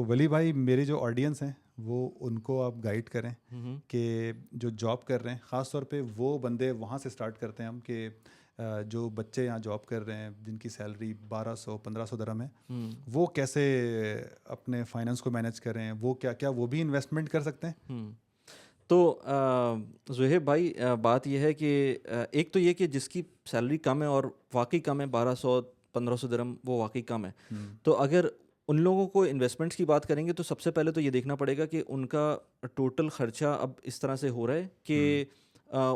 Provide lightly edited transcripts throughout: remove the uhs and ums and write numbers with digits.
तो वली भाई, मेरी जो ऑडियंस हैं वो उनको आप गाइड करें हम्म। कि जो जॉब कर रहे हैं, ख़ास तौर पे वो बंदे वहाँ से स्टार्ट करते हैं हम कि जो बच्चे यहाँ जॉब कर रहे हैं जिनकी सैलरी 1200-1500 दरहम है, हम्म। वो कैसे अपने फाइनेंस को मैनेज कर रहे हैं, वो क्या क्या वो भी इन्वेस्टमेंट कर सकते हैं? हम्म। तो ज़ुहैब भाई, बात यह है कि एक तो ये कि जिसकी सैलरी कम है और वाकई कम है, 1200-1500 दिरहम, वो वाकई कम है। हम्म। तो अगर उन लोगों को इन्वेस्टमेंट्स की बात करेंगे तो सबसे पहले तो ये देखना पड़ेगा कि उनका टोटल खर्चा अब इस तरह से हो रहा है कि हम्म।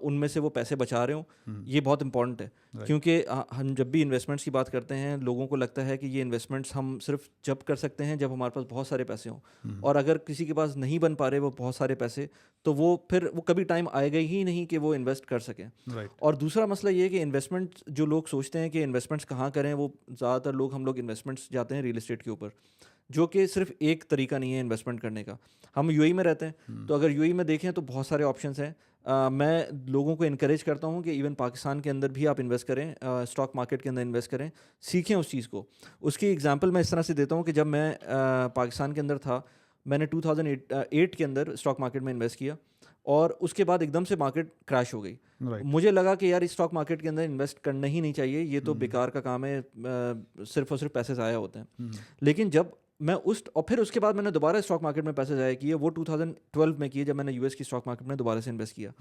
उनमें से वो पैसे बचा रहे हों। हम्म। ये बहुत इंपॉर्टेंट है, राइट। क्योंकि हम जब भी इन्वेस्टमेंट्स की बात करते हैं लोगों को लगता है कि ये इन्वेस्टमेंट्स हम सिर्फ जब कर सकते हैं जब हमारे पास बहुत सारे पैसे हों, हम्म। और अगर किसी के पास नहीं बन पा रहे वो बहुत सारे पैसे, तो वो कभी टाइम आएगा ही नहीं कि वो इन्वेस्ट कर सकें। राइट। और दूसरा मसला ये है कि इन्वेस्टमेंट जो लोग सोचते हैं कि इन्वेस्टमेंट्स कहाँ करें, वो ज़्यादातर हम लोग इन्वेस्टमेंट्स जाते हैं रियल इस्टेट के ऊपर, जो कि सिर्फ एक तरीका नहीं है इन्वेस्टमेंट करने का। हम यूएई में रहते हैं, तो अगर यूएई में देखें तो बहुत सारे ऑप्शंस हैं। मैं लोगों को इनकरेज करता हूँ कि इवन पाकिस्तान के अंदर भी आप इन्वेस्ट करें, स्टॉक मार्केट के अंदर इन्वेस्ट करें, सीखें उस चीज़ को। उसकी एग्जांपल मैं इस तरह से देता हूँ कि जब मैं पाकिस्तान के अंदर था, मैंने 2008 के अंदर स्टॉक मार्केट में इन्वेस्ट किया, और उसके बाद एकदम से मार्केट क्रैश हो गई। राइट। मुझे लगा कि यार इस स्टॉक मार्केट के अंदर इन्वेस्ट करना ही नहीं चाहिए, ये तो बेकार का काम है, सिर्फ और सिर्फ पैसे ज़ाया होते हैं। लेकिन जब मैं और फिर उसके बाद मैंने दोबारा स्टॉक मार्केट में पैसे ज़ाया किए, वो 2012 में किए, जब मैंने यूएस की स्टॉक मार्केट में दोबारा से इन्वेस्ट किया।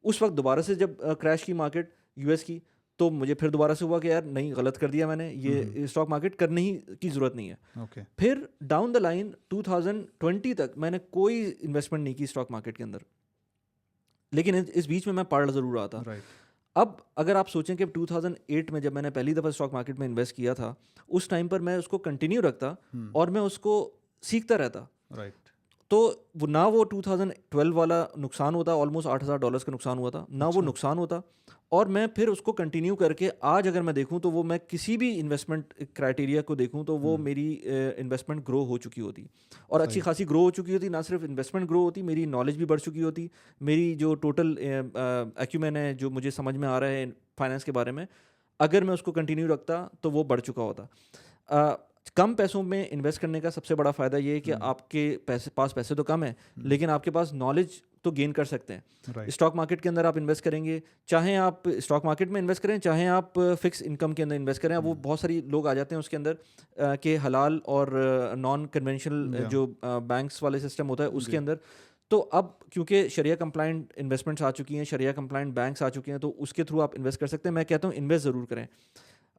उस वक्त दोबारा से जब क्रैश की मार्केट यूएस की, तो मुझे फिर दोबारा से हुआ कि यार नहीं, गलत कर दिया मैंने, ये स्टॉक मार्केट करने ही की ज़रूरत नहीं है। ओके। फिर डाउन द लाइन 2020 तक मैंने कोई इन्वेस्टमेंट नहीं की स्टॉक मार्केट के अंदर, लेकिन इस बीच में मैं पढ़ ज़रूर रहा था। राइट। अब अगर आप सोचें कि 2008 में जब मैंने पहली दफ़ा स्टॉक मार्केट में इन्वेस्ट किया था, उस टाइम पर मैं उसको कंटिन्यू रखता और मैं उसको सीखता रहता, राइट। तो वो 2012 वाला नुकसान होता, ऑलमोस्ट $8,000 का नुकसान हुआ था ना, वो अच्छा। नुकसान होता, और मैं फिर उसको कंटिन्यू करके आज अगर मैं देखूं तो वो मैं किसी भी इन्वेस्टमेंट क्राइटेरिया को देखूं तो वो मेरी इन्वेस्टमेंट ग्रो हो चुकी होती, और अच्छी सही। खासी ग्रो हो चुकी होती। ना सिर्फ इन्वेस्टमेंट ग्रो होती, मेरी नॉलेज भी बढ़ चुकी होती, मेरी जो टोटल एक्यूमेन है, जो मुझे समझ में आ रहा है फाइनेंस के बारे में, अगर मैं उसको कंटिन्यू रखता तो वो बढ़ चुका होता। कम पैसों में इन्वेस्ट करने का सबसे बड़ा फ़ायदा ये है कि आपके पास पैसे तो कम है, लेकिन आपके पास नॉलेज तो गेन कर सकते हैं। राइट। स्टॉक मार्केट के अंदर आप इन्वेस्ट करेंगे, चाहे आप स्टॉक मार्केट में इन्वेस्ट करें, चाहे आप फिक्स इनकम के अंदर इन्वेस्ट करें, वो बहुत सारी लोग आ जाते हैं उसके अंदर के हलाल और नॉन कन्वेंशनल या। जो बैंक्स वाले सिस्टम होता है उसके जी। अंदर। तो अब क्योंकि शरिया कंप्लाइंट इन्वेस्टमेंट्स आ चुकी हैं, शरिया कंप्लाइंट बैंक्स आ चुके हैं, तो उसके थ्रू आप इन्वेस्ट कर सकते हैं। मैं कहता हूँ इन्वेस्ट ज़रूर करें।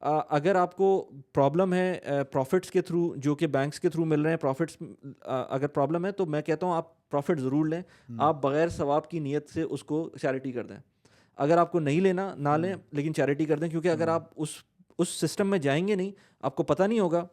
अगर आपको प्रॉब्लम है प्रॉफिट्स के थ्रू, जो कि बैंक्स के थ्रू मिल रहे हैं प्रॉफिट्स, अगर प्रॉब्लम है तो मैं कहता हूँ आप प्रॉफिट ज़रूर लें। आप बगैर सवाब की नीयत से उसको चैरिटी कर दें। अगर आपको नहीं लेना ना लें, लेकिन चैरिटी कर दें, क्योंकि अगर आप उस सिस्टम में जाएंगे नहीं, आपको पता नहीं होगा,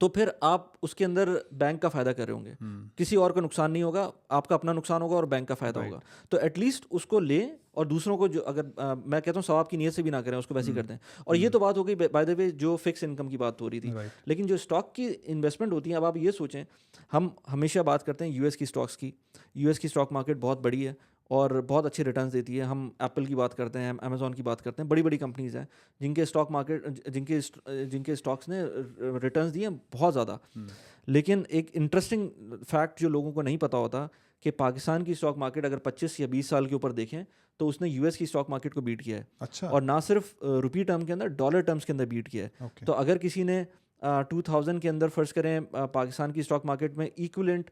तो फिर आप उसके अंदर बैंक का फ़ायदा कर रहे होंगे, किसी और का नुकसान नहीं होगा, आपका अपना नुकसान होगा और बैंक का फ़ायदा होगा। तो एटलीस्ट उसको लें, और दूसरों को जो अगर मैं कहता हूँ सवाब की नीयत से भी ना करें, उसको वैसे ही करते हैं। और ये तो बात हो गई बाय द वे जो फिक्स इनकम की बात हो रही थी। राइट। लेकिन जो स्टॉक की इन्वेस्टमेंट होती है, अब आप ये सोचें, हम हमेशा बात करते हैं यूएस की स्टॉक्स की। यूएस की स्टॉक मार्केट बहुत बड़ी है और बहुत अच्छे रिटर्न्स देती है। हम एप्पल की बात करते हैं, अमेज़ॉन की बात करते हैं, बड़ी बड़ी कंपनीज़ हैं जिनके स्टॉक मार्केट जिनके स्टॉक्स ने रिटर्न्स दिए हैं बहुत ज़्यादा। लेकिन एक इंटरेस्टिंग फैक्ट जो लोगों को नहीं पता होता, कि पाकिस्तान की स्टॉक मार्केट अगर 25 या 20 साल के ऊपर देखें तो उसने यूएस की स्टॉक मार्केट को बीट किया है। अच्छा। और ना सिर्फ रुपी टर्म के अंदर, डॉलर टर्म्स के अंदर बीट किया है। ओके। तो अगर किसी ने 2000 के अंदर फर्ज करें पाकिस्तान की स्टॉक मार्केट में इक्विलेंट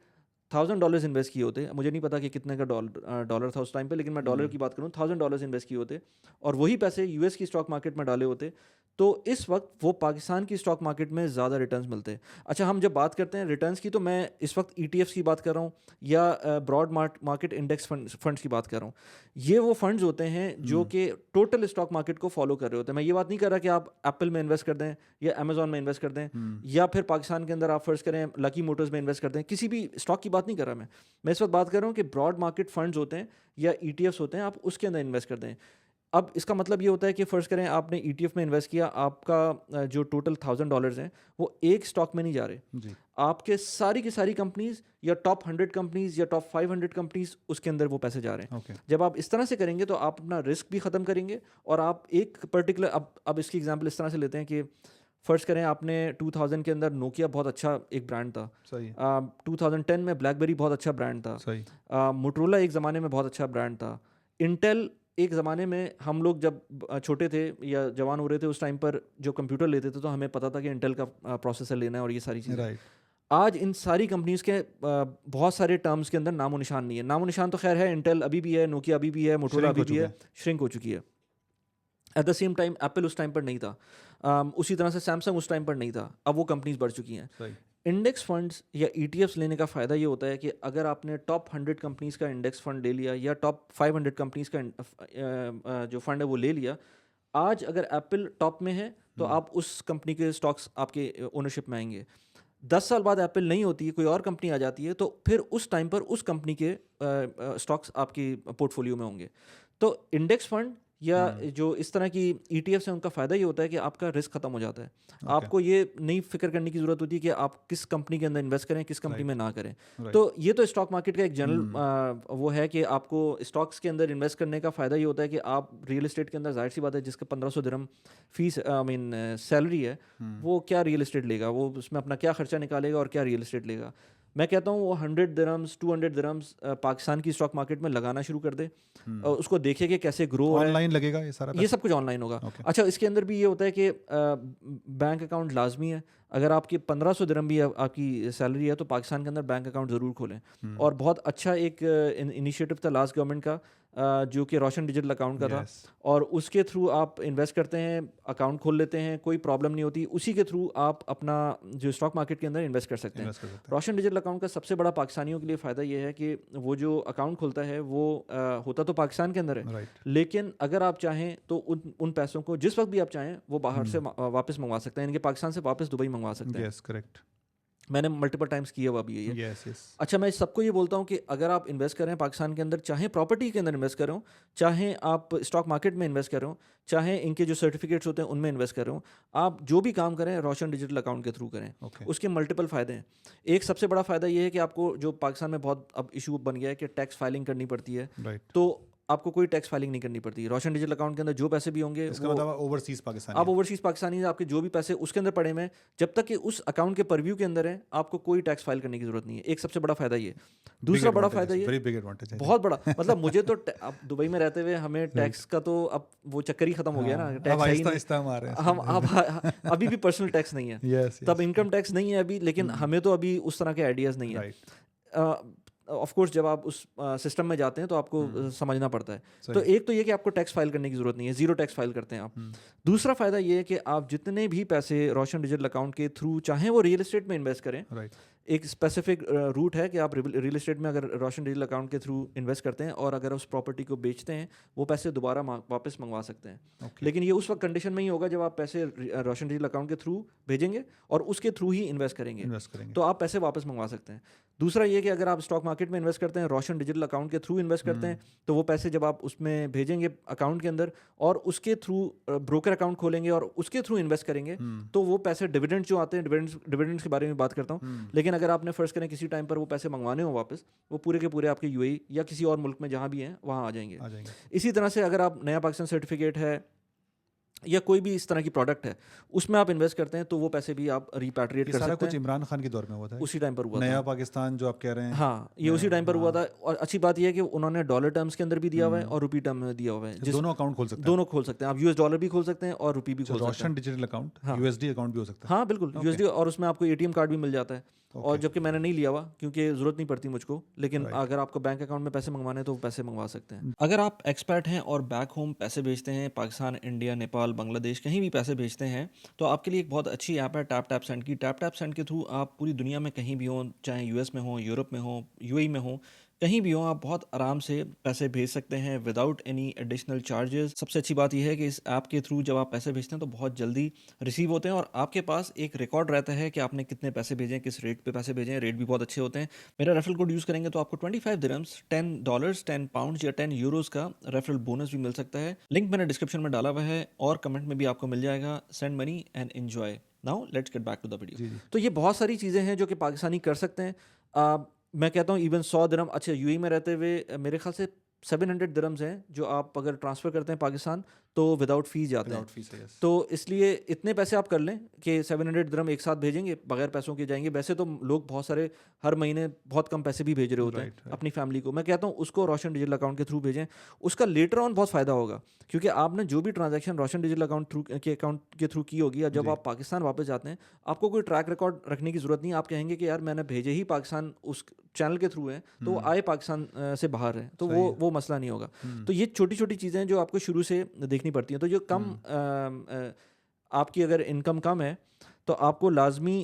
$1000 इन्वेस्ट किए होते, मुझे नहीं पता कि कितने का डॉलर था उस टाइम पे, लेकिन मैं डॉलर की बात करूँ, $1000 इन्वेस्ट किए होते और वही पैसे यूएस की स्टॉक मार्केट में डाले होते, तो इस वक्त वो पाकिस्तान की स्टॉक मार्केट में ज़्यादा रिटर्न्स मिलते हैं। अच्छा, हम जब बात करते हैं रिटर्न्स की, तो मैं इस वक्त ईटीएफ्स की बात कर रहा हूँ या ब्रॉड मार्केट इंडेक्स फंड्स की बात कर रहा हूँ। ये वो फंड्स होते हैं जो कि टोटल स्टॉक मार्केट को फॉलो कर रहे होते हैं। मैं ये बात नहीं कर रहा कि आप एप्पल में इन्वेस्ट कर दें या अमेजॉन में इन्वेस्ट कर दें, या फिर पाकिस्तान के अंदर आप फर्स्ट करें लकी मोटर्स में इन्वेस्ट कर दें, किसी भी स्टॉक की बात नहीं कर रहा मैं इस वक्त बात कर रहा हूँ कि ब्रॉड मार्केट फंड्स होते हैं या ईटीएफ्स होते हैं, आप उसके अंदर इन्वेस्ट कर दें। अब इसका मतलब ये होता है कि फ़र्ज़ करें आपने ईटीएफ में इन्वेस्ट किया, आपका जो टोटल $1000 हैं वो एक स्टॉक में नहीं जा रहे, जी। आपके सारी की सारी कंपनीज़ या टॉप 100 कंपनीज़ या टॉप 500 कंपनीज़, उसके अंदर वो पैसे जा रहे हैं। ओके। जब आप इस तरह से करेंगे तो आप अपना रिस्क भी ख़त्म करेंगे, और आप एक पर्टिकुलर, अब इसकी एग्जांपल इस तरह से लेते हैं कि फ़र्ज़ करें आपने 2000 के अंदर नोकिया बहुत अच्छा एक ब्रांड था, सही है, 2010 में ब्लैकबेरी बहुत अच्छा ब्रांड था, सही, मोटरोला एक ज़माने में बहुत अच्छा ब्रांड था, इंटेल एक ज़माने में हम लोग जब छोटे थे या जवान हो रहे थे उस टाइम पर जो कंप्यूटर लेते थे तो हमें पता था कि इंटेल का प्रोसेसर लेना है और ये सारी चीज़ें। राइट, आज इन सारी कंपनीज़ के बहुत सारे टर्म्स के अंदर नामो निशान नहीं है। नामो निशान तो खैर है, इंटेल अभी भी है, नोकिया अभी भी है, मोटरोला श्रिंक अभी हो भी चुके है, हैं, श्रिंक हो चुकी है। At the same time Apple उस टाइम पर नहीं था। उसी तरह से सैमसंग उस टाइम पर नहीं था। अब वो कंपनीज बढ़ चुकी हैं। सही, इंडेक्स फंड्स या ईटीएफ्स लेने का फ़ायदा ये होता है कि अगर आपने टॉप 100 कंपनीज़ का इंडेक्स फंड ले लिया या टॉप 500 कंपनीज़ का जो फंड है वो ले लिया, आज अगर एप्पल टॉप में है तो आप उस कंपनी के स्टॉक्स आपके ओनरशिप में आएंगे। 10 साल बाद एप्पल नहीं होती है, कोई और कंपनी आ जाती है, तो फिर उस टाइम पर उस कंपनी के स्टॉक्स आपकी पोर्टफोलियो में होंगे। तो इंडेक्स फंड या जो इस तरह की ईटीएफ्स हैं उनका फ़ायदा ये होता है कि आपका रिस्क ख़त्म हो जाता है। ओके, आपको ये नहीं फ़िक्र करने की ज़रूरत होती है कि आप किस कंपनी के अंदर इन्वेस्ट करें, किस कंपनी राइट, में ना करें। राइट, तो ये तो स्टॉक मार्केट का एक जनरल वो है कि आपको स्टॉक्स के अंदर इन्वेस्ट करने का फ़ायदा ये होता है कि आप रियल एस्टेट के अंदर ज़ाहिर सी बात है जिसका 1500 दिरहम फीस आई मीन सैलरी है, वो क्या रियल एस्टेट लेगा, वो उसमें अपना क्या खर्चा निकालेगा और क्या रियल एस्टेट लेगा। मैं कहता हूँ वो 100 दिरहम्स 200 दिरहम्स पाकिस्तान की स्टॉक मार्केट में लगाना शुरू कर दे और उसको देखे कि कैसे ग्रो हो रहा है। ऑनलाइन लगेगा ये सारा ये पैसा? सब कुछ ऑनलाइन होगा। ओके, अच्छा, इसके अंदर भी ये होता है कि बैंक अकाउंट लाजमी है। अगर आपकी 1500 दिरहम भी आपकी सैलरी है तो पाकिस्तान के अंदर बैंक अकाउंट ज़रूर खोलें। और बहुत अच्छा एक इनिशिएटिव था लास्ट गवर्नमेंट का, जो कि रोशन डिजिटल अकाउंट का था, यस, और उसके थ्रू आप इन्वेस्ट करते हैं, अकाउंट खोल लेते हैं, कोई प्रॉब्लम नहीं होती, उसी के थ्रू आप अपना जो स्टॉक मार्केट के अंदर इन्वेस्ट कर सकते हैं। इन्वेस्ट कर सकते रोशन डिजिटल अकाउंट का सबसे बड़ा पाकिस्तानियों के लिए फ़ायदा ये है कि वो जो अकाउंट खुलता है वो होता तो पाकिस्तान के अंदर है, हैं, राइट, लेकिन अगर आप चाहें तो उन पैसों को जिस वक्त भी आप चाहें वो बाहर से वापस मंगवा सकते हैं, यानी कि पाकिस्तान से वापस दुबई मंगवा सकते हैं। यस, करेक्ट, मैंने मल्टीपल टाइम्स किया हुआ भी यही है। यस, यस, अच्छा, मैं सबको ये बोलता हूँ कि अगर आप इन्वेस्ट कर रहे हैं पाकिस्तान के अंदर, चाहे प्रॉपर्टी के अंदर इन्वेस्ट कर रहे हो, चाहे आप स्टॉक मार्केट में इन्वेस्ट कर रहे हो, चाहे इनके जो सर्टिफिकेट्स होते हैं उनमें इन्वेस्ट कर रहे हो, आप जो भी काम करें रोशन डिजिटल अकाउंट के थ्रू करें। ओके, उसके मल्टीपल फ़ायदे हैं। एक सबसे बड़ा फ़ायदा ये है कि आपको, जो पाकिस्तान में बहुत अब इशू बन गया है कि टैक्स फाइलिंग करनी पड़ती है, राइट, तो आपको कोई टैक्स फाइलिंग नहीं करनी पड़ती। रोशन डिजिटल अकाउंट के अंदर जो पैसे भी होंगे इसका वो मतलब ओवरसीज पाकिस्तानी आप ओवरसीज़ पाकिस्तानी हैं, आपके जो भी पैसे उसके अंदर पड़े हुए हैं, जब तक कि उस अकाउंट के परव्यू के अंदर है, आपको कोई टैक्स फाइल करने की ज़रूरत नहीं है। एक सबसे बड़ा फ़ायदा ये। दूसरा बड़ा फ़ायदा ये, वेरी बिग एडवांटेज है, बहुत बड़ा, मतलब मुझे तो अब दुबई में रहते हुए हमें टैक्स का तो अब वो चक्कर ही ख़त्म हो गया ना, अब टैक्स है ही आहिस्ता नहीं। आहिस्ता हम आ रहे हैं हम अब अभी भी पर्सनल टैक्स नहीं है, यस, तब इनकम टैक्स नहीं है अभी, लेकिन हमें तो अभी उस तरह के आइडियाज़ नहीं है। राइट, ऑफ कोर्स जब आप उस सिस्टम में जाते हैं तो आपको समझना पड़ता है। तो सही, एक तो ये कि आपको टैक्स फाइल करने की ज़रूरत नहीं है, ज़ीरो टैक्स फाइल करते हैं आप। दूसरा फ़ायदा ये है कि आप जितने भी पैसे रोशन डिजिटल अकाउंट के थ्रू, चाहे वो रियल एस्टेट में इन्वेस्ट करें, राइट, एक स्पेसिफिक रूट है कि आप रियल एस्टेट में अगर रोशन डिजिटल अकाउंट के थ्रू इन्वेस्ट करते हैं और अगर उस प्रॉपर्टी को बेचते हैं, वो पैसे दोबारा वापस मंगवा सकते हैं। ओके, लेकिन ये उस वक्त कंडीशन में ही होगा जब आप पैसे रोशन डिजिटल अकाउंट के थ्रू भेजेंगे और उसके थ्रू ही इन्वेस्ट करेंगे, इन्वेस्ट करेंगे, तो आप पैसे वापस मंगवा सकते हैं। दूसरा ये कि अगर आप स्टॉक मार्केट में इन्वेस्ट करते हैं, रोशन डिजिटल अकाउंट के थ्रू इन्वेस्ट करते हैं, तो वो पैसे जब आप उसमें भेजेंगे अकाउंट के अंदर और उसके थ्रू ब्रोकर अकाउंट खोलेंगे और उसके थ्रू इन्वेस्ट करेंगे, तो वो पैसे डिविडेंड जो आते हैं, डिविडेंड्स के बारे में बात करता हूँ, लेकिन अगर आपने फ़र्ज़ करें किसी टाइम पर वो पैसे मंगवाने हो वापस, वो पूरे के पूरे आपके यूएई या किसी और मुल्क में जहाँ भी हैं वहाँ आ जाएंगे। आ जाएंगे, इसी तरह से अगर आप नया पाकिस्तान सर्टिफिकेट है या कोई भी इस तरह की प्रोडक्ट है उसमें आप इन्वेस्ट करते हैं, तो वो पैसे भी आप रिपैट्रिएट ये कर सारा सकते कुछ हैं। इमरान खान के दौर में हुआ था, उसी टाइम पर हुआ नया था। पाकिस्तान जो आप कह रहे हैं, हाँ, ये उसी टाइम पर हुआ था। और अच्छी बात यह है कि उन्होंने डॉलर टर्म्स के अंदर भी दिया हुआ है और रुपी टर्म में दिया हुआ है, दोनों अकाउंट खोल सकते हैं, दोनों खोल सकते हैं आप। यूएस डॉलर भी खोल सकते हैं और रुपी भी खोल सकते हैं। रोशन डिजिटल अकाउंट, हाँ। यूएसडी अकाउंट भी हो सकता है, हाँ बिल्कुल, यूएसडी, और उसमें आपको एटीएम कार्ड भी मिल जाता है। और जबकि मैंने नहीं लिया हुआ क्योंकि ज़रूरत नहीं पड़ती मुझको, लेकिन अगर आपको बैंक अकाउंट में पैसे मंगवाने तो पैसे मंगवा सकते हैं। अगर आप एक्सपर्ट हैं और बैक होम पैसे भेजते हैं, पाकिस्तान, इंडिया, नेपाल, बांग्लादेश, कहीं भी पैसे भेजते हैं, तो आपके लिए एक बहुत अच्छी ऐप है टैप टैप सेंड की। टैप टैप सेंड के थ्रू आप पूरी दुनिया में कहीं भी हों, चाहे यूएस में हो, यूरोप में हो, यूएई में हो, कहीं भी हो, आप बहुत आराम से पैसे भेज सकते हैं विदाउट एनी एडिशनल चार्जेस। सबसे अच्छी बात यह है कि इस ऐप के थ्रू जब आप पैसे भेजते हैं तो बहुत जल्दी रिसीव होते हैं और आपके पास एक रिकॉर्ड रहता है कि आपने कितने पैसे भेजे, किस रेट पे पैसे भेजे हैं। रेट भी बहुत अच्छे होते हैं। मेरा रेफरल कोड यूज़ करेंगे तो आपको 25 दिरहम्स, $10, 10 पाउंड्स या 10 यूरोज़ का रेफरल बोनस भी मिल सकता है। लिंक मैंने डिस्क्रिप्शन में डाला हुआ है और कमेंट में भी आपको मिल जाएगा। Send money and enjoy. Now let's get back to the video. तो ये बहुत सारी चीज़ें हैं जो कि पाकिस्तानी कर सकते हैं। मैं कहता हूँ इवन 100 दिरहम, अच्छा यूएई में रहते हुए मेरे ख्याल से 700 दिरहम्स हैं जो आप अगर ट्रांसफ़र करते हैं पाकिस्तान, तो विदाउट फीस जाते हैं। विदाउट फीस है, यस। तो इसलिए इतने पैसे आप कर लें कि 700 दिरहम एक साथ भेजेंगे, बगैर पैसों के जाएंगे। वैसे तो लोग बहुत सारे हर महीने बहुत कम पैसे भी भेज रहे होते हैं राइट, अपनी फैमिली को। मैं कहता हूँ उसको रोशन डिजिटल अकाउंट के थ्रू भेजें, उसका लेटर ऑन बहुत फ़ायदा होगा, क्योंकि आपने जो भी ट्रांजैक्शन रोशन डिजिटल अकाउंट के थ्रू की होगी, या जब जी। आप पाकिस्तान वापस जाते हैं आपको कोई ट्रैक रिकॉर्ड रखने की ज़रूरत नहीं। आप कहेंगे कि यार मैंने भेजे ही पाकिस्तान उस चैनल के थ्रू हैं, तो वो आए पाकिस्तान से बाहर हैं, तो सही है। वो मसला नहीं होगा। तो ये छोटी छोटी चीज़ें हैं जो आपको शुरू से देखनी पड़ती हैं। तो जो कम आपकी अगर इनकम कम है तो आपको लाजमी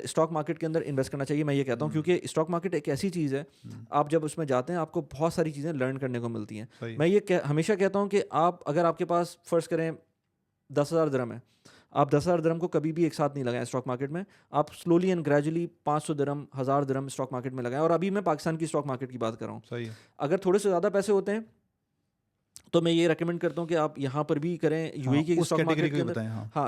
स्टॉक मार्केट के अंदर इन्वेस्ट करना चाहिए, मैं ये कहता हूँ, क्योंकि स्टॉक मार्केट एक ऐसी चीज़ है, आप जब उसमें जाते हैं आपको बहुत सारी चीज़ें लर्न करने को मिलती हैं। सही। मैं ये हमेशा कहता हूँ कि आप अगर आपके पास फ़र्ज़ करें 10,000 दिरहम है, आप 10,000 दिरहम को कभी भी एक साथ नहीं लगाएं स्टॉक मार्केट में। आप slowly and gradually 500 dirham, 1000 dirham stock market में लगाएं। और अभी मैं पाकिस्तान की स्टॉक मार्केट की बात कर रहा हूँ। सही है। अगर थोड़े से ज़्यादा पैसे होते हैं तो मैं ये रेकमेंड करता हूँ कि आप यहाँ पर भी करें, यूएई की उस स्टॉक कैटेगरी मार्केट को के भी अंदर। बताएं। हाँ, हाँ,